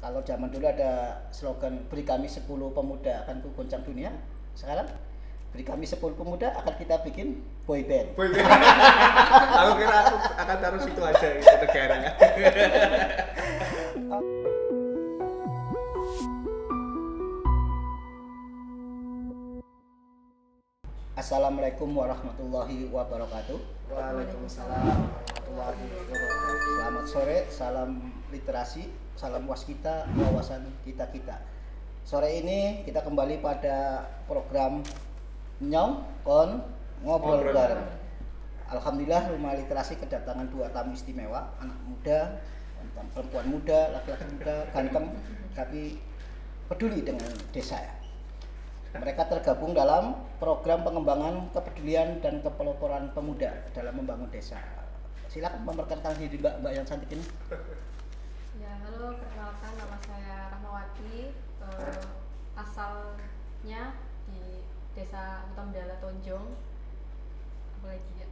Kalau zaman dulu ada slogan beri kami 10 pemuda akan ku goncang dunia. Sekarang beri kami 10 pemuda akan kita bikin boy band. Boy band. Aku kira aku akan taruh situ aja gitu negaranya. Assalamualaikum warahmatullahi wabarakatuh. Waalaikumsalam warahmatullahi wabarakatuh. Selamat sore, salam literasi, salam waskita, wawasan kita-kita. Sore ini kita kembali pada program Nyong Kon Ngobrol Bareng. Alhamdulillah Rumah Literasi kedatangan 2 tamu istimewa, anak muda, perempuan muda, laki-laki muda, ganteng, tapi peduli dengan desa ya. Mereka tergabung dalam program pengembangan kepedulian dan kepeloporan pemuda dalam membangun desa. Silakan memperkenalkan diri Mbak yang cantik ini. Ya, halo, perkenalkan nama saya Rahmawati. Asalnya di Desa Utamdala Tonjong. Apalagi ya?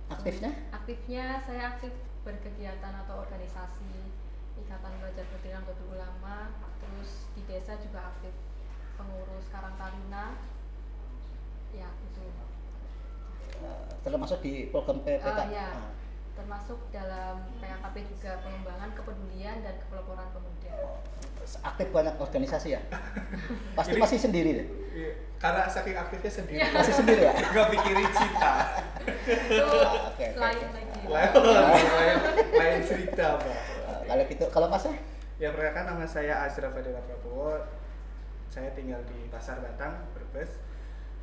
Aktifnya saya aktif berkegiatan atau organisasi Ikatan Pelajar Berdirian Nahdlatul Ulama. Terus di desa juga aktif pengurus Karang Taruna. Ya, itu. Termasuk di program PPK. Ya. Termasuk dalam PKKP juga pengembangan kepedulian dan kepeloporan pemuda. Aktif banyak organisasi ya? Pasti masih sendiri deh? Karena saking aktifnya sendiri. Masih sendiri ya? Gak pikirin cinta. Itu lain lagi. Lain cerita Pak. Kalau gitu, kalau Mas ya? Ya, perkenalkan nama saya Azra Fadila Prabowo. Saya tinggal di Pasar Batang, Brebes.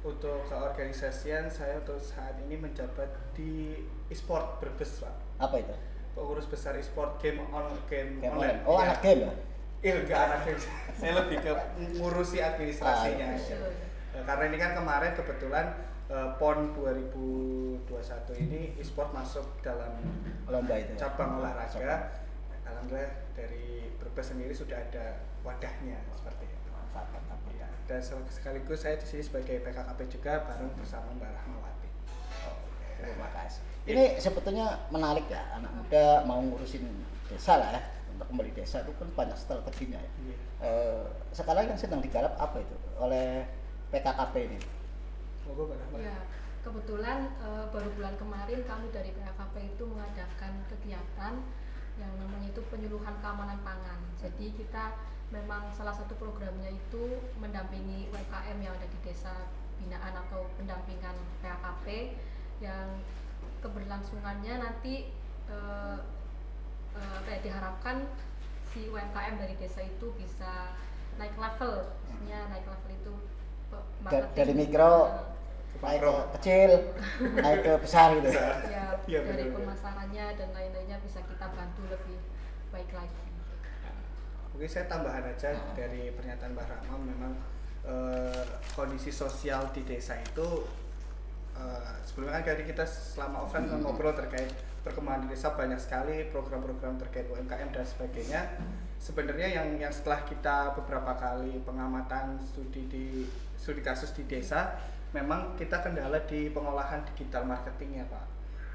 Untuk keorganisasian saya untuk saat ini menjabat di e-sport Brebes, Pak. Apa itu? Pengurus besar e-sport game online. Oh, ya. anak game ya? Enggak anak game. Saya lebih ke ngurusi administrasinya. Karena ini kan kemarin kebetulan PON 2021 ini e-sport masuk dalam lomba itu. Cabang olahraga. Alhamdulillah dari Brebes sendiri sudah ada wadahnya seperti itu. Ya, dan sekaligus saya di sini sebagai PKKP juga bareng bersama Mbak Rahmawati. Terima kasih. Ini sebetulnya menarik ya, anak muda mau ngurusin desa lah ya. Untuk kembali desa itu kan banyak strateginya ya. Sekarang yang sedang digarap apa itu oleh PKKP ini? Ya, kebetulan baru bulan kemarin kami dari PKKP itu mengadakan kegiatan yang namanya itu penyuluhan keamanan pangan. Jadi kita memang salah satu programnya itu mendampingi UMKM yang ada di desa binaan atau pendampingan PKKP yang keberlangsungannya nanti diharapkan si UMKM dari desa itu bisa naik level, maksudnya naik level itu dari mikro naik ke kecil, naik ke besar gitu. Ya, dari pemasarannya dan lain-lainnya bisa kita bantu lebih baik lagi. Mungkin saya tambahan aja dari pernyataan Mbak Rahma, memang kondisi sosial di desa itu sebelumnya kan kita selama offline ngobrol terkait perkembangan di desa, banyak sekali program-program terkait UMKM dan sebagainya. Sebenarnya yang setelah kita beberapa kali pengamatan studi kasus di desa, memang kita kendala di pengolahan digital marketingnya Pak.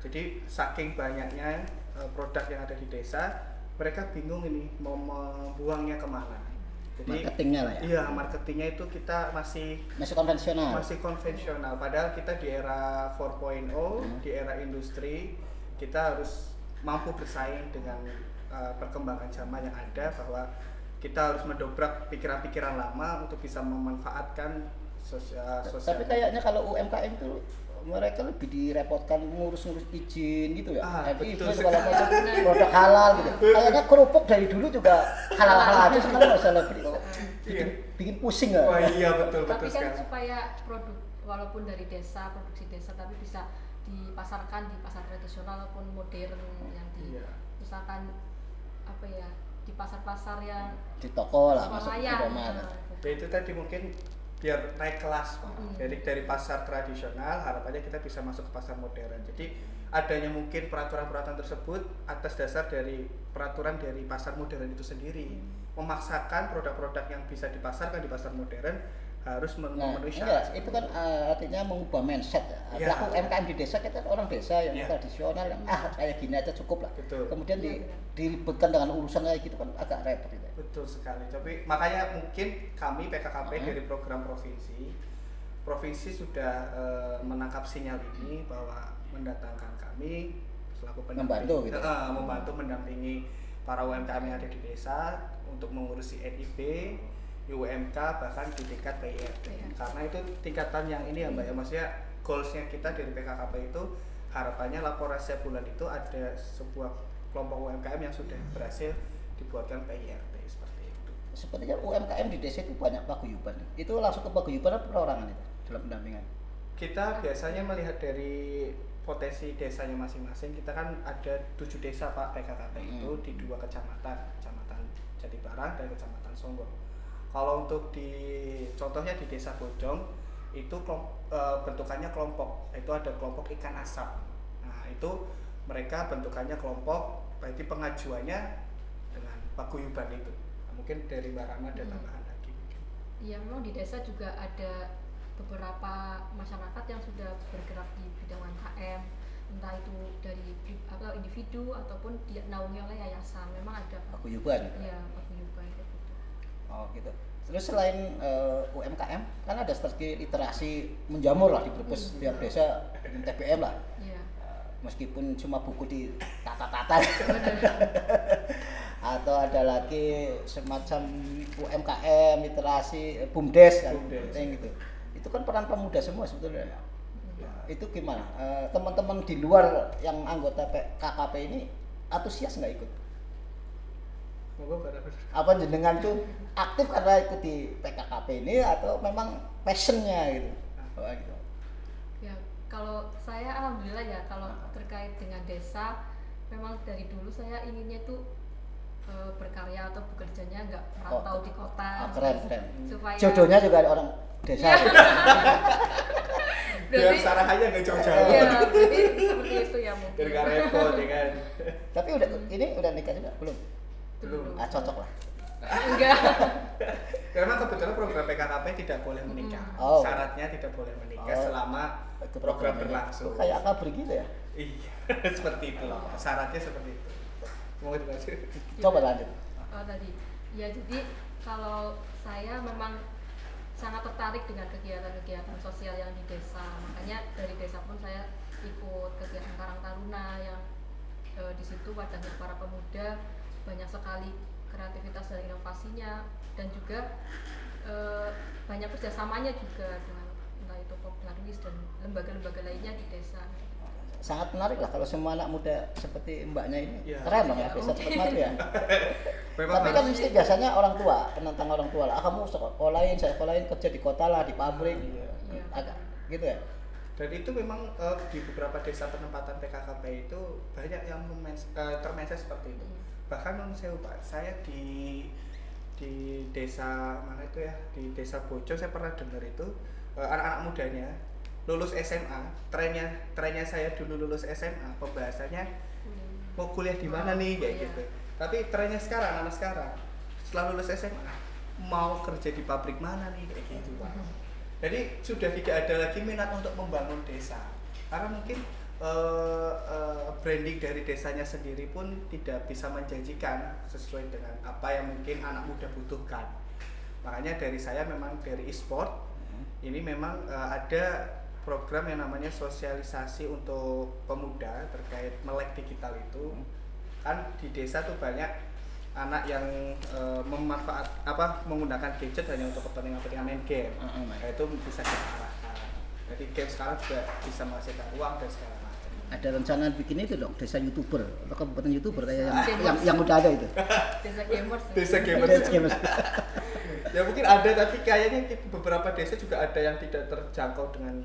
Jadi saking banyaknya produk yang ada di desa, mereka bingung ini mau membuangnya kemana. Jadi marketingnya lah ya? Iya, marketingnya itu kita masih konvensional. Padahal kita di era 4.0, di era industri, kita harus mampu bersaing dengan perkembangan zaman yang ada, bahwa kita harus mendobrak pikiran-pikiran lama untuk bisa memanfaatkan sosial. Tapi kayaknya kalau UMKM itu mereka lebih direpotkan ngurus-ngurus izin gitu ya. Betul. Kalau produk halal gitu. Kayaknya kerupuk dari dulu juga halal-halal aja, sekarang nggak usah lebih bikin pusing ya. Oh iya, betul Tapi kan sekali. supaya produk walaupun dari desa, produksi desa, tapi bisa dipasarkan di pasar tradisional maupun modern yang misalkan apa ya, di pasar-pasar yang di toko lah, masuk ke rumah. Ya itu tadi mungkin biar naik kelas Pak. Jadi dari pasar tradisional harapannya kita bisa masuk ke pasar modern. Jadi adanya mungkin peraturan-peraturan tersebut atas dasar dari peraturan dari pasar modern itu sendiri, memaksakan produk-produk yang bisa dipasarkan di pasar modern harus Nah, memenuhi enggak, syarat. itu kan artinya mengubah mindset. Iya. Pelaku UMKM di desa kita orang desa yang Iya. tradisional, yang kayak gini aja cukup lah. Betul. Kemudian Iya, benar. diribetkan dengan urusan kayak gitu kan agak repot itu. Betul sekali. Tapi makanya mungkin kami PKKP dari program provinsi sudah menangkap sinyal ini bahwa mendatangkan kami selaku Membantu gitu. membantu mendampingi para UMKM yang ada di desa untuk mengurusi NIB, UMK, bahkan di tingkat PIRT. Karena itu tingkatan yang ini ya Mbak ya, maksudnya goalsnya kita dari PKKP itu harapannya laporan setiap bulan itu ada sebuah kelompok UMKM yang sudah berhasil dibuatkan PIRT seperti itu. Sepertinya UMKM di desa itu banyak paguyuban. Itu langsung ke paguyuban atau perorangan itu dalam pendampingan? Kita biasanya melihat dari potensi desanya masing-masing. Kita kan ada 7 desa Pak PKKP itu di 2 kecamatan, Kecamatan Jatibarang dan Kecamatan Songgong. Kalau untuk contohnya di Desa Bojong itu bentukannya kelompok, itu ada kelompok ikan asap. Nah itu mereka bentukannya kelompok, berarti pengajuannya dengan paguyuban itu. Nah, mungkin dari Mbak Rama ada tambahan lagi. Iya, memang di desa juga ada beberapa masyarakat yang sudah bergerak di bidang UMKM, entah itu dari individu ataupun dinaungi oleh yayasan. Memang ada Paguyuban. Iya, paguyuban gitu. Oh gitu. Terus selain UMKM kan ada strategi literasi menjamur lah di Brebes, tiap desa dengan TBM lah. Iya. Meskipun cuma buku di tata-tata. Atau ada lagi semacam UMKM literasi BUMDes kan, gitu. Itu kan peran pemuda semua sebetulnya. Itu gimana? Teman-teman di luar yang anggota KKP ini antusias nggak ikut? Apa jenengan tuh aktif karena ikut di PKKP ini atau memang passionnya gitu? Gitu. Ya, kalau saya alhamdulillah ya, kalau terkait dengan desa, memang dari dulu saya inginnya tuh berkarya atau bekerjanya nggak merantau di kota. Keren. Supaya Jodohnya juga ada orang desa. Biar sarahannya nggak jauh-jauh. Iya, jadi seperti itu ya mungkin. Biar nggak repot ya kan. Tapi udah nikah juga belum? Belum. Cocok lah. Enggak. Memang kebetulan program PKKP tidak boleh menikah. Oh. Syaratnya tidak boleh menikah selama Itu program programnya. berlangsung. Kayak akabri gitu ya? Iya, seperti itu. Syaratnya seperti itu. Mau dilanjut? Coba lanjut. Oh tadi, ya jadi kalau saya memang sangat tertarik dengan kegiatan-kegiatan sosial yang di desa. Makanya dari desa pun saya ikut kegiatan Karang Taruna yang di situ wadahnya para pemuda, banyak sekali kreativitas dan inovasinya, dan juga banyak kerjasamanya juga dengan entah itu Popularis dan lembaga-lembaga lainnya di desa. Sangat menarik lah kalau semua anak muda seperti mbaknya ini. Ya. Keren dong ya, bisa cepat maju ya. Memang Tapi kan mesti biasanya orang tua, penentang orang tua lah. Kamu sekolahin, saya sekolahin, kerja di kota lah, di pabrik. Iya. Agak gitu ya. dan itu memang di beberapa desa penempatan PKKP itu banyak yang termention seperti itu. Bahkan saya di desa mana itu ya, di Desa Bojong saya pernah dengar itu anak-anak mudanya lulus SMA, trennya saya dulu lulus SMA, pembahasannya mau kuliah di mana nih kayak gitu. Tapi trennya sekarang, anak sekarang setelah lulus SMA mau kerja di pabrik mana nih kayak gitu. Jadi sudah tidak ada lagi minat untuk membangun desa, karena mungkin branding dari desanya sendiri pun tidak bisa menjanjikan sesuai dengan apa yang mungkin anak muda butuhkan. Makanya dari saya memang dari e-sport ini memang ada program yang namanya sosialisasi untuk pemuda terkait melek digital itu. Kan di desa tuh banyak anak yang menggunakan gadget hanya untuk kepentingan main game. Nah, itu bisa kita arahkan. Jadi game sekarang juga bisa menghasilkan uang dan segala macam. Ada rencana bikin itu dong, desa YouTuber atau kabupaten YouTuber kayak yang udah ada itu. Desa gamers. Desa gamers. Ya mungkin ada, tapi kayaknya beberapa desa juga ada yang tidak terjangkau dengan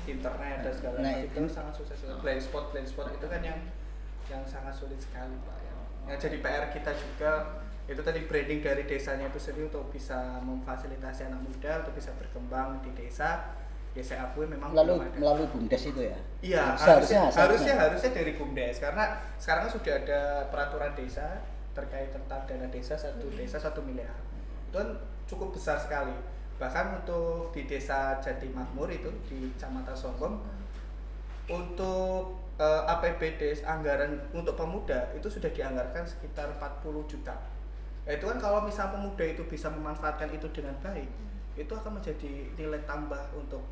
internet dan segala macam. Itu sangat susah. Blindspot itu kan yang sangat sulit sekali Pak. Yang jadi PR kita juga itu tadi branding dari desanya itu sendiri untuk bisa memfasilitasi anak muda untuk bisa berkembang di desa. Ya saya akui memang melalui BUMDes itu ya. Iya, harusnya dari BUMDes, karena sekarang kan sudah ada peraturan desa terkait tentang dana desa, satu desa 1 miliar. Itu kan cukup besar sekali. Bahkan untuk di Desa Jati Makmur itu di Kecamatan Sombong, untuk APBD anggaran untuk pemuda itu sudah dianggarkan sekitar 40 juta. Itu kan kalau misal pemuda itu bisa memanfaatkan itu dengan baik, itu akan menjadi nilai tambah untuk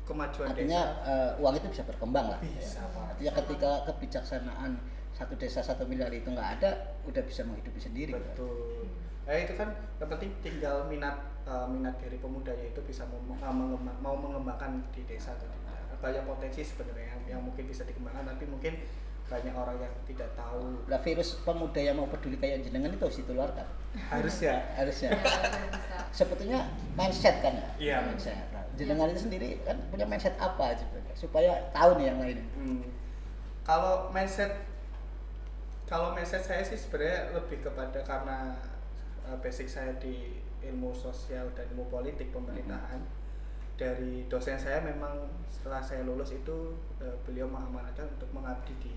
kemajuan artinya, desa. uang itu bisa berkembang lah. Bisa, Pak. Artinya ketika kebijaksanaan satu desa 1 miliar itu nggak ada, udah bisa menghidupi sendiri. Betul. Itu kan yang penting tinggal minat dari pemudanya itu bisa mau mengembangkan di desa atau tidak. Banyak potensi sebenarnya yang mungkin bisa dikembangkan, tapi mungkin banyak orang yang tidak tahu. Nah, virus pemuda yang mau peduli kayak jenengan itu harus ditularkan. Harusnya. Harusnya. bisa. Sebetulnya mindset kan ya. Iya. Mindset. Jenengan itu sendiri kan punya mindset apa supaya tahu nih yang lain. Kalau mindset saya sih sebenarnya lebih kepada karena basic saya di ilmu sosial dan ilmu politik pemerintahan. Dari dosen saya memang setelah saya lulus itu beliau mengamanatkan untuk mengabdi di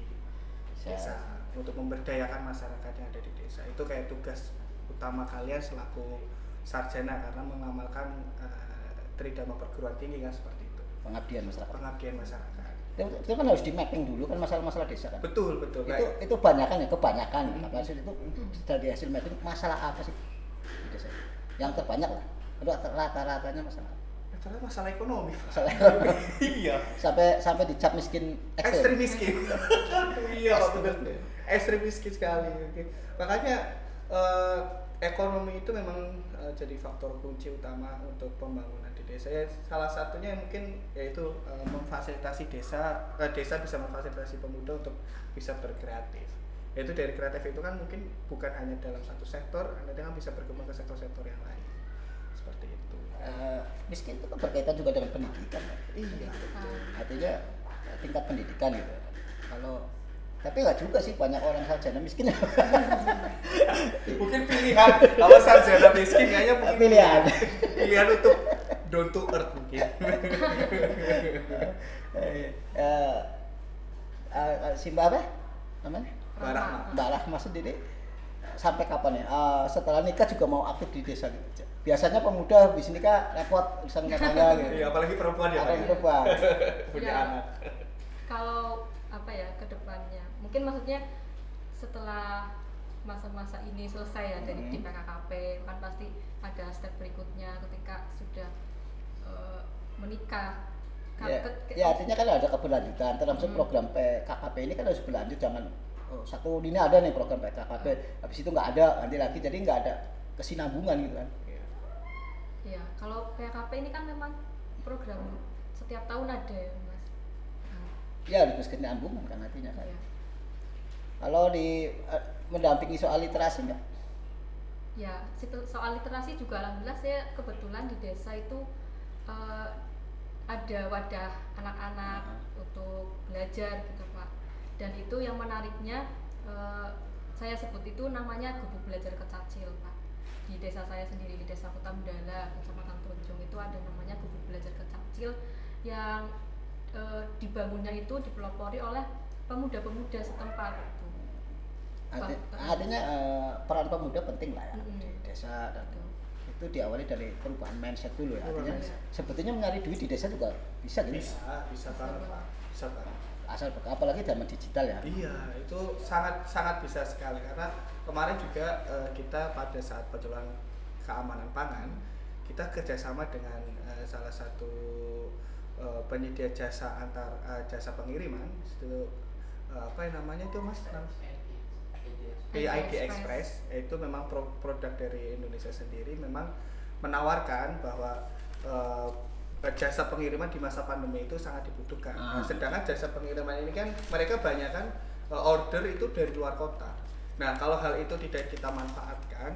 desa, untuk memberdayakan masyarakat yang ada di desa. Itu kayak tugas utama kalian selaku sarjana, karena mengamalkan tridharma perguruan tinggi kan seperti itu. Pengabdian masyarakat. Itu kan harus di mapping dulu kan masalah-masalah desa kan. Betul. Itu kebanyakan hasil itu dari hasil mapping masalah apa sih di desa? Yang terbanyak lah. Rata-ratanya masalah ekonomi. Iya. Sampai dicap miskin ekstrim miskin. Iya, betul. Ekstrim miskin sekali. Makanya ekonomi itu memang jadi faktor kunci utama untuk pembangunan di desa. Ya, salah satunya mungkin yaitu memfasilitasi desa bisa memfasilitasi pemuda untuk bisa berkreatif. Yaitu dari kreatif itu kan mungkin bukan hanya dalam satu sektor, nanti kan bisa berkembang ke sektor-sektor yang lain. Seperti itu. Miskin itu kan berkaitan juga dengan pendidikan. Iya. Artinya tingkat pendidikan gitu. Tapi nggak juga sih, banyak orang sarjana miskin. Mungkin pilihan. Kalau sarjana miskin kayaknya mungkin pilihan untuk down to earth mungkin. Si Mbak apa namanya? Mbak Rahma sendiri sampai kapan ya? Setelah nikah juga mau aktif di desa gitu. Biasanya pemuda habis nikah repot urusan rumah tangga gitu. Iya, apalagi perempuan ya. Punya anak. Kalau ke depannya mungkin maksudnya setelah masa-masa ini selesai ya dari di PKKP, kan pasti ada step berikutnya ketika sudah menikah. Artinya kan ada keberlanjutan termasuk program PKKP ini kan harus berlanjut, jangan satu ini ada nih program PKKP habis itu nggak ada nanti lagi, jadi nggak ada kesinambungan gitu kan. Iya, kalau PKKP ini kan memang program setiap tahun ada ya Mas. Ya harus kesinambungan kan artinya kan. Kalau di mendampingi soal literasi nggak? Ya, soal literasi juga alhamdulillah saya kebetulan di desa itu ada wadah anak-anak untuk belajar gitu Pak. Dan itu yang menariknya saya sebut itu namanya Gubuk Belajar Kecacil Pak. Di desa saya sendiri, di Desa Kota Mendala, Kecamatan Tonjong itu ada namanya Gubuk Belajar Kecacil yang dibangunnya itu dipelopori oleh pemuda-pemuda setempat itu. Artinya peran pemuda penting lah ya di desa, dan itu diawali dari perubahan mindset dulu ya. Artinya sebetulnya mencari duit di desa juga bisa gitu. Bisa banget Pak. Asal apalagi zaman digital ya. Iya, itu sangat bisa sekali, karena kemarin juga kita pada saat penjualan keamanan pangan kita kerjasama dengan salah satu penyedia jasa jasa pengiriman itu namanya itu Mas? ID Express. Itu memang produk dari Indonesia sendiri, memang menawarkan bahwa jasa pengiriman di masa pandemi itu sangat dibutuhkan. Sedangkan jasa pengiriman ini kan mereka banyak kan order itu dari luar kota. Nah, kalau hal itu tidak kita manfaatkan,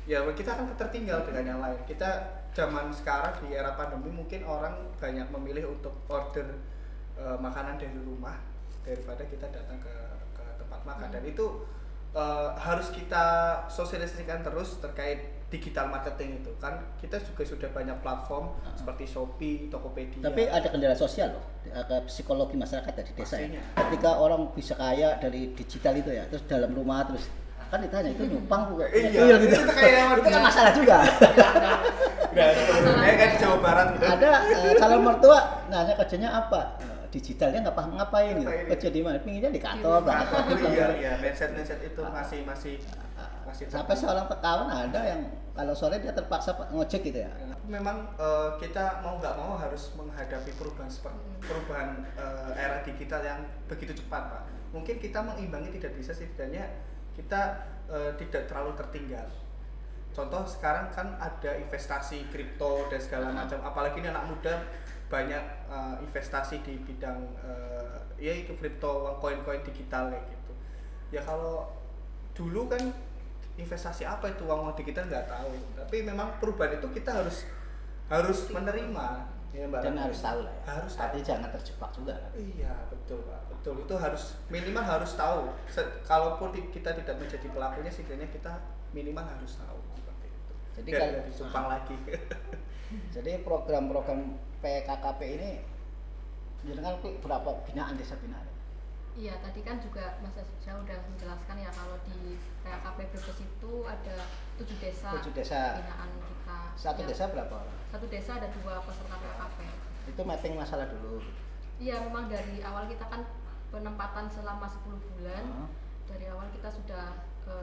ya kita akan tertinggal dengan yang lain. Kita zaman sekarang di era pandemi mungkin orang banyak memilih untuk order makanan dari rumah daripada kita datang ke tempat makan. Dan itu harus kita sosialisasikan terus terkait digital marketing itu kan. Kita juga sudah banyak platform seperti Shopee, Tokopedia. Tapi ada kendala sosial loh, ke psikologi masyarakat di desa ya. Ketika orang bisa kaya dari digital itu ya, terus dalam rumah terus kan ditanya itu numpang juga. Iya, gitu. Itu kayak itu kan masalah juga. Nah, saya kan di Jawa Barat. Ada calon mertua nanya kerjanya apa? Digitalnya nggak paham ngapain gitu. Kerja di mana? Pinginnya di kantor. Iya, mindset itu masih sampai seorang pekawan ada yang kalau sore dia terpaksa ngojek gitu ya. Memang kita mau nggak mau harus menghadapi perubahan era digital yang begitu cepat, Pak. Mungkin kita mengimbangi tidak bisa, setidaknya kita tidak terlalu tertinggal. Contoh sekarang kan ada investasi kripto dan segala macam, apalagi ini anak muda banyak investasi di bidang yaitu kripto, koin-koin digital kayak gitu. Ya kalau dulu kan investasi apa itu uang digital nggak tahu, tapi memang perubahan itu kita harus menerima ya Mbak. Dan harus tahu lah ya. Harus tapi jangan terjebak juga lah. Iya betul Pak, betul, itu harus minimal harus tahu. Kalaupun kita tidak menjadi pelakunya, setidaknya kita minimal harus tahu seperti itu. Jadi kalau disumpang lagi. Jadi program-program PKKP ini jenengan berapa binaan desa binaan? Iya, tadi kan juga Mas Asja udah menjelaskan ya kalau di PKKP Brebes itu ada 7 desa binaan kita. Satu desa berapa orang? Satu desa ada 2 peserta PKKP. Itu mapping masalah dulu. Iya, memang dari awal kita kan penempatan selama 10 bulan. Dari awal kita sudah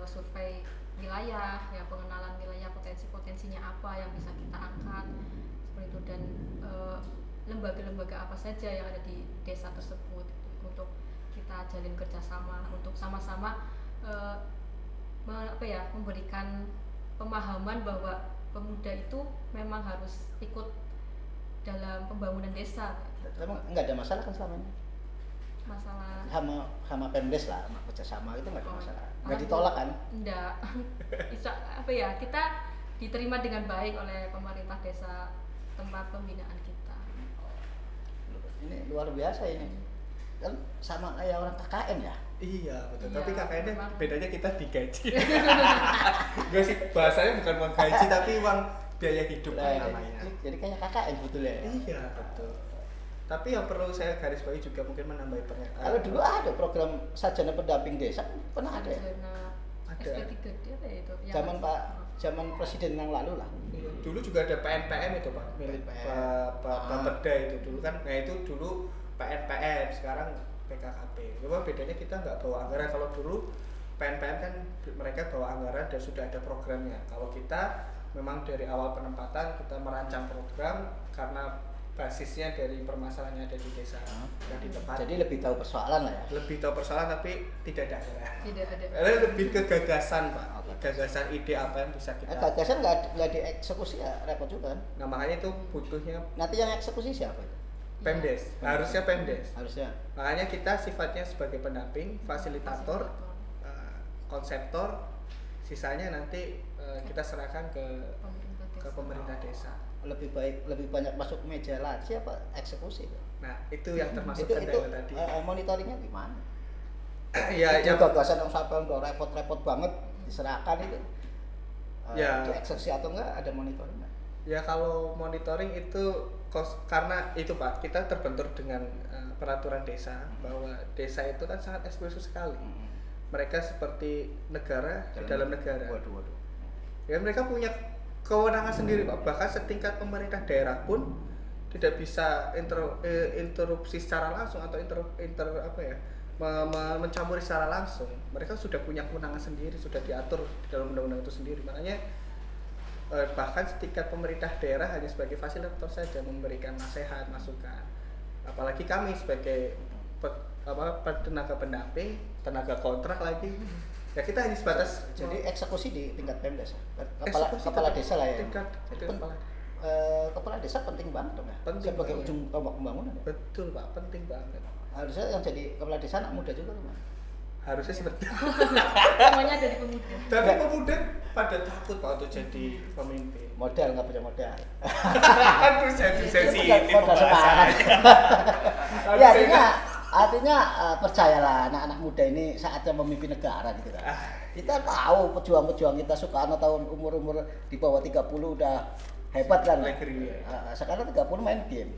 survei wilayah, ya pengenalan wilayah, potensi-potensinya apa yang bisa kita angkat seperti itu, dan lembaga-lembaga apa saja yang ada di desa tersebut untuk kita jalin kerjasama untuk sama-sama memberikan pemahaman bahwa pemuda itu memang harus ikut dalam pembangunan desa. Emang nggak ada masalah kan selama ini? Masalah sama Pemdes lah, sama kerjasama itu nggak ada masalah. Nggak ditolak kan? Enggak. Kita diterima dengan baik oleh pemerintah desa tempat pembinaan kita. Ini luar biasa ini. Kan sama kayak orang KKN ya? Iya betul, iya, tapi KKN-nya memang. bedanya kita digaji. Enggak sih, bahasanya bukan uang gaji tapi uang biaya hidup namanya. Jadi kayak KKN sebetulnya ya? Iya betul. Tapi yang perlu saya garis bawahi juga mungkin menambahi pernyataan. Kalau dulu ada program sarjana pendamping desa, pernah ada ya? Ada. SP3D itu. Zaman presiden yang lalu lah. Dulu juga ada PNPM itu Pak, milik Pak Bapeda itu dulu kan. Nah itu dulu PNPM, sekarang PKKP. Cuma bedanya kita nggak bawa anggaran. Kalau dulu PNPM kan mereka bawa anggaran dan sudah ada programnya. Kalau kita memang dari awal penempatan kita merancang program karena basisnya dari permasalahan yang ada di desa yang ditempati. Jadi lebih tahu persoalan lah ya. Lebih tahu persoalan tapi tidak ada anggaran. Tidak ada. Lebih ke gagasan Pak. Gagasan ide apa yang bisa kita. Gagasan nggak dieksekusi ya repot juga kan. Nah makanya itu butuhnya. Nanti yang eksekusi siapa itu? Pemdes. Harusnya Pemdes. Harusnya. Makanya kita sifatnya sebagai pendamping, fasilitator, konseptor. Sisanya nanti kita serahkan ke pemerintah desa. Lebih banyak masuk meja laci apa eksekusi? Nah itu yang termasuk itu tadi. Monitoringnya gimana? Ya gagasan yang sampai udah repot-repot banget diserahkan itu. Ya. Dieksekusi atau enggak ada monitoring? Ya kalau monitoring itu karena itu Pak, kita terbentur dengan peraturan desa bahwa desa itu kan sangat eksklusif sekali. Mereka seperti negara di dalam negara. Waduh. Ya mereka punya kewenangan sendiri Pak, bahkan setingkat pemerintah daerah pun tidak bisa interupsi secara langsung atau mencampuri secara langsung. Mereka sudah punya kewenangan sendiri, sudah diatur di dalam undang-undang itu sendiri. Makanya bahkan setingkat pemerintah daerah hanya sebagai fasilitator saja, memberikan nasihat, masukan. Apalagi kami sebagai tenaga pendamping, tenaga kontrak lagi. Ya kita hanya sebatas jadi eksekusi di tingkat Pemdes. Kepala desa lah ya. Kepala desa penting banget dong ya. Penting sebagai ujung tombak pembangunan. Betul Pak, penting banget. Harusnya yang jadi kepala desa anak muda juga Pak. Harusnya seperti semuanya dari pemuda. Tapi pemuda pada takut Pak untuk jadi pemimpin. Modal nggak punya modal. Aduh sensitif ini pembahasan. Ya artinya percayalah anak-anak muda ini saatnya memimpin negara gitu kan. Kita tahu pejuang-pejuang kita Soekarno tahun umur di bawah 30 udah hebat kan. Sekarang 30 main game.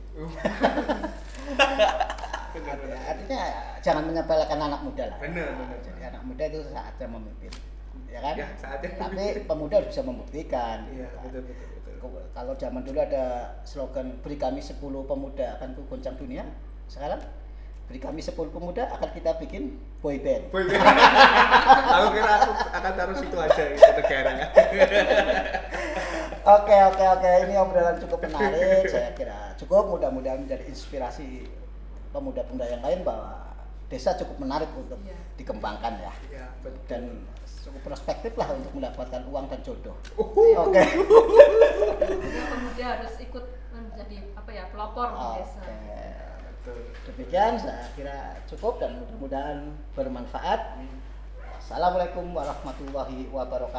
Artinya jangan menyepelekan anak muda lah. Benar. Jadi anak muda itu saatnya memimpin. Ya kan? Ya, saatnya. Tapi pemuda harus bisa membuktikan. Iya, gitu kan. betul. Kalau zaman dulu ada slogan beri kami 10 pemuda akan ku goncang dunia. Sekarang beri kami 10 pemuda akan kita bikin boy band. Boy band. Aku kira aku akan taruh situ aja itu negaranya. Oke, ini obrolan cukup menarik. Saya kira cukup, mudah-mudahan menjadi inspirasi pemuda-pemuda yang lain bahwa desa cukup menarik untuk dikembangkan ya. Iya, betul. Dan cukup prospektif lah untuk mendapatkan uang dan jodoh. Oke. Pemuda harus ikut menjadi pelopor di desa. Betul. Demikian saya kira cukup dan mudah-mudahan bermanfaat. Assalamualaikum warahmatullahi wabarakatuh.